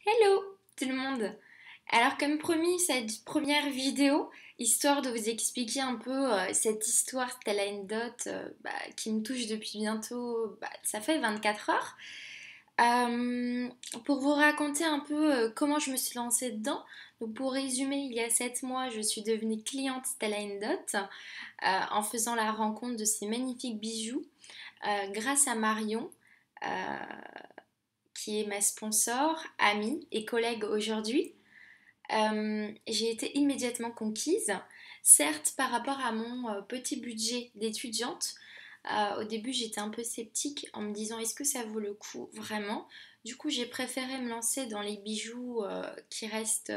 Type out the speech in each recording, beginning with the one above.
Hello tout le monde! Alors comme promis, cette première vidéo, histoire de vous expliquer un peu cette histoire Stella Dot qui me touche depuis bientôt, ça fait 24 heures. Euh, pour vous raconter un peu comment je me suis lancée dedans, donc pour résumer, il y a 7 mois, je suis devenue cliente Stella Dot en faisant la rencontre de ces magnifiques bijoux grâce à Marion. euh, qui est ma sponsor, amie et collègue aujourd'hui. J'ai été immédiatement conquise, certes par rapport à mon petit budget d'étudiante. Au début j'étais un peu sceptique en me disant est-ce que ça vaut le coup vraiment. Du coup j'ai préféré me lancer dans les bijoux qui restent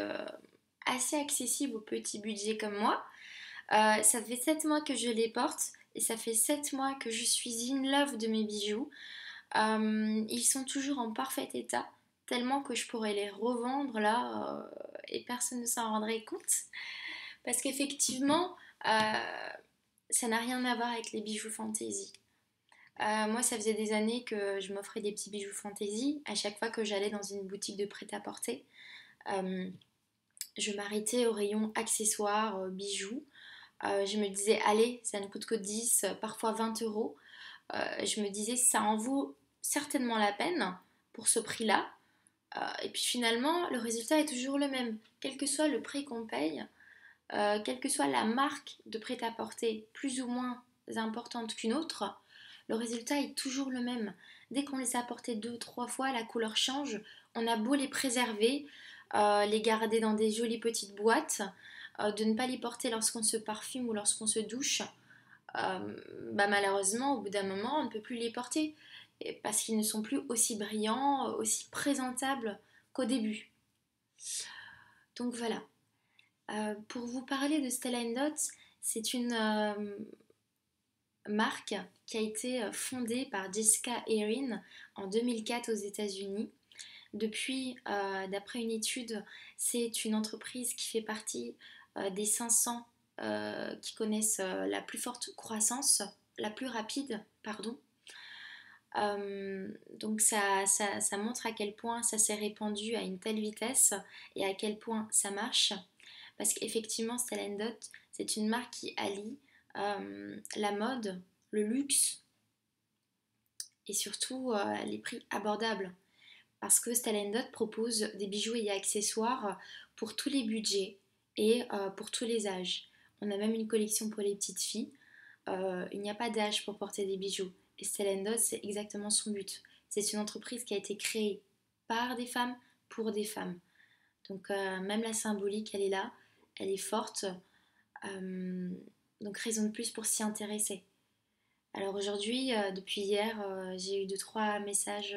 assez accessibles au petit budget comme moi. Ça fait 7 mois que je les porte et ça fait 7 mois que je suis in love de mes bijoux. Ils sont toujours en parfait état, tellement que je pourrais les revendre là et personne ne s'en rendrait compte. Parce qu'effectivement, ça n'a rien à voir avec les bijoux fantaisie. Moi, ça faisait des années que je m'offrais des petits bijoux fantaisie à chaque fois que j'allais dans une boutique de prêt-à-porter. Euh, je m'arrêtais au rayon accessoires, bijoux. Je me disais, allez, ça ne coûte que 10, parfois 20 euros. Je me disais, ça en vaut certainement la peine pour ce prix-là. Et puis finalement, le résultat est toujours le même. Quel que soit le prix qu'on paye, quelle que soit la marque de prêt-à-porter plus ou moins importante qu'une autre, le résultat est toujours le même. Dès qu'on les a portés 2, 3 fois, la couleur change. On a beau les préserver, les garder dans des jolies petites boîtes, de ne pas les porter lorsqu'on se parfume ou lorsqu'on se douche. Malheureusement, au bout d'un moment, on ne peut plus les porter parce qu'ils ne sont plus aussi brillants, aussi présentables qu'au début. Donc voilà. Pour vous parler de Stella Dots, c'est une marque qui a été fondée par Jessica Erin en 2004 aux États-Unis. Depuis, d'après une étude, c'est une entreprise qui fait partie des 500 qui connaissent la plus forte croissance, la plus rapide, pardon. Donc ça montre à quel point ça s'est répandu à une telle vitesse et à quel point ça marche. Parce qu'effectivement, Stella Dot, c'est une marque qui allie la mode, le luxe et surtout les prix abordables. Parce que Stella Dot propose des bijoux et accessoires pour tous les budgets et pour tous les âges. On a même une collection pour les petites filles. Il n'y a pas d'âge pour porter des bijoux. Et Stella Dot, c'est exactement son but. C'est une entreprise qui a été créée par des femmes pour des femmes. Donc même la symbolique, elle est là, elle est forte. Euh, donc raison de plus pour s'y intéresser. Alors aujourd'hui, depuis hier, j'ai eu 2, 3 messages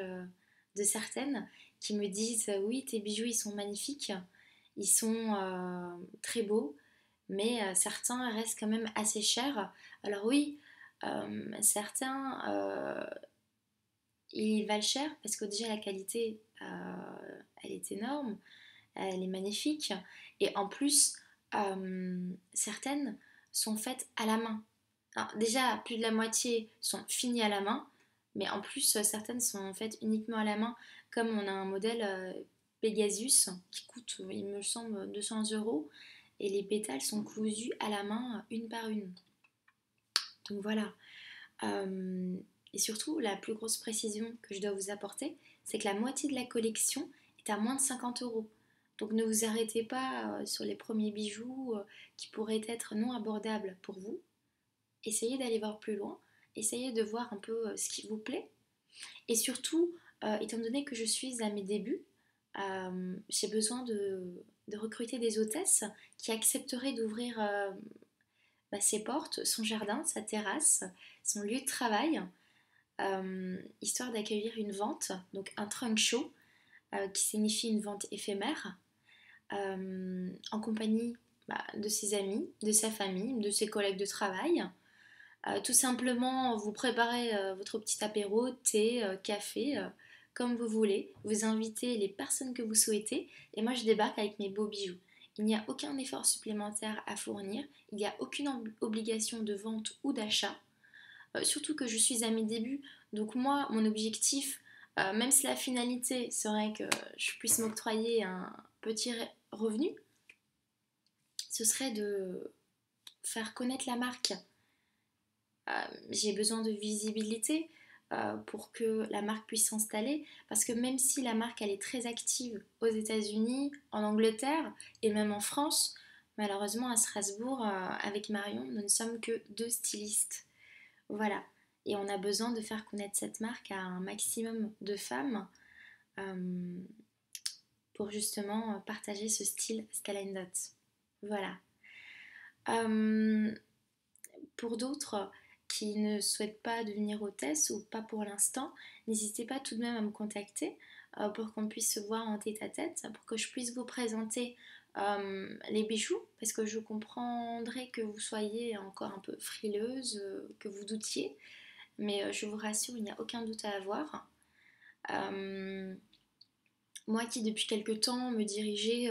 de certaines qui me disent oui, tes bijoux ils sont magnifiques, ils sont très beaux, mais certains restent quand même assez chers. Alors oui, certains ils valent cher parce que déjà la qualité elle est énorme, elle est magnifique et en plus certaines sont faites à la main. Alors, déjà, plus de la moitié sont finies à la main, mais en plus, certaines sont faites uniquement à la main, comme on a un modèle Pegasus qui coûte, il me semble, 200 euros, et les pétales sont cousus à la main, une par une. Donc voilà. Euh, et surtout, la plus grosse précision que je dois vous apporter, c'est que la moitié de la collection est à moins de 50 euros. Donc ne vous arrêtez pas sur les premiers bijoux qui pourraient être non abordables pour vous. Essayez d'aller voir plus loin, essayez de voir un peu ce qui vous plaît. Et surtout, étant donné que je suis à mes débuts, j'ai besoin de recruter des hôtesses qui accepteraient d'ouvrir ses portes, son jardin, sa terrasse, son lieu de travail, histoire d'accueillir une vente, donc un trunk show, qui signifie une vente éphémère, en compagnie de ses amis, de sa famille, de ses collègues de travail. Tout simplement, vous préparez votre petit apéro, thé, café, comme vous voulez. Vous invitez les personnes que vous souhaitez et moi je débarque avec mes beaux bijoux. Il n'y a aucun effort supplémentaire à fournir, il n'y a aucune obligation de vente ou d'achat. Surtout que je suis à mes débuts, donc moi, mon objectif, Même si la finalité serait que je puisse m'octroyer un petit revenu, ce serait de faire connaître la marque. J'ai besoin de visibilité pour que la marque puisse s'installer, parce que même si la marque elle est très active aux États-Unis, en Angleterre et même en France, malheureusement à Strasbourg, avec Marion, nous ne sommes que 2 stylistes. Voilà. Et on a besoin de faire connaître cette marque à un maximum de femmes euh, pour justement partager ce style Stella Dot. Voilà. Euh, pour d'autres qui ne souhaitent pas devenir hôtesse ou pas pour l'instant, n'hésitez pas tout de même à me contacter pour qu'on puisse se voir en tête-à-tête, pour que je puisse vous présenter les bijoux, parce que je comprendrai que vous soyez encore un peu frileuse, que vous doutiez, mais je vous rassure, il n'y a aucun doute à avoir. Euh, Moi qui depuis quelque temps me dirigeais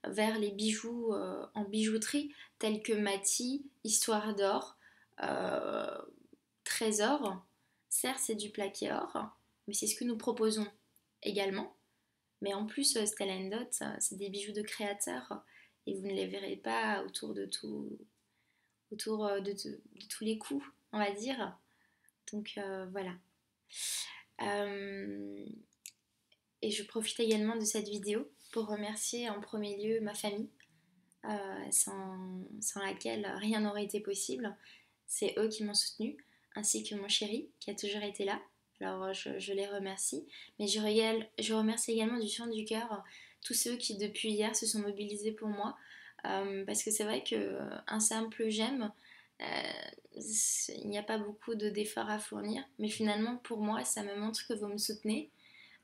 vers les bijoux en bijouterie tels que Mati, Histoire d'or, euh, Trésor. Certes, c'est du plaqué or, mais c'est ce que nous proposons également. Mais en plus, Stella Dot, c'est des bijoux de créateurs et vous ne les verrez pas autour de tous les coups, on va dire. Donc voilà. Euh, et je profite également de cette vidéo pour remercier en premier lieu ma famille, sans laquelle rien n'aurait été possible. C'est eux qui m'ont soutenue, ainsi que mon chéri qui a toujours été là. Alors je les remercie, mais je remercie également du fond du cœur tous ceux qui depuis hier se sont mobilisés pour moi, parce que c'est vrai qu'un simple j'aime, il n'y a pas beaucoup d'efforts à fournir, mais finalement pour moi ça me montre que vous me soutenez,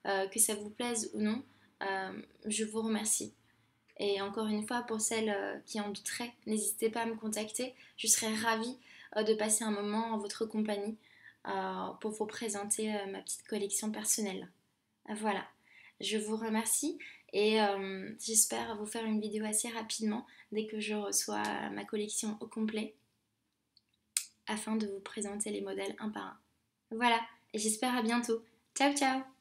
que ça vous plaise ou non, je vous remercie. Et encore une fois, pour celles qui en douteraient, n'hésitez pas à me contacter. Je serais ravie de passer un moment en votre compagnie pour vous présenter ma petite collection personnelle. Voilà, je vous remercie et j'espère vous faire une vidéo assez rapidement dès que je reçois ma collection au complet afin de vous présenter les modèles un par un. Voilà, et j'espère à bientôt. Ciao ciao!